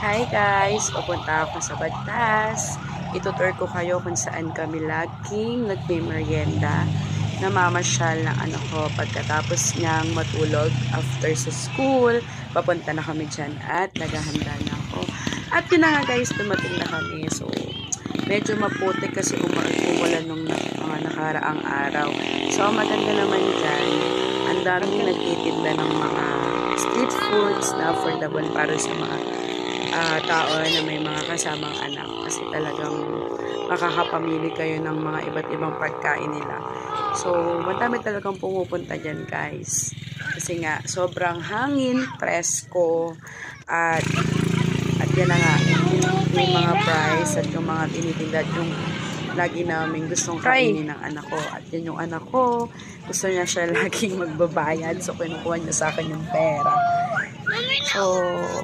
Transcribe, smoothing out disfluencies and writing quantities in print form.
Hi guys! Papunta ako sa Bagtas. Itutur ko kayo kung saan kami laging nagme-merienda. Namamasyal ng anak ko pagkatapos niyang matulog after sa school. Papunta na kami dyan at naghahanda na ako. At yun na nga guys, dumating na kami. So, medyo maputik kasi umulan nung mga nakaraang araw. So, ang maganda naman dyan, ang daming nagtitinda ng mga street foods na affordable para sa mga tao na may mga kasamang anak kasi talagang makakapamili kayo ng mga iba't ibang pagkain nila. So, madami talagang pumupunta dyan guys. Kasi nga, sobrang hangin, presko, at yan na nga, yung mga price at yung mga tinitinda yung lagi namin gustong kainin ng anak ko. At yan yung anak ko, gusto niya siya laging magbabayad. So, kinukuha niya sa akin yung pera. So,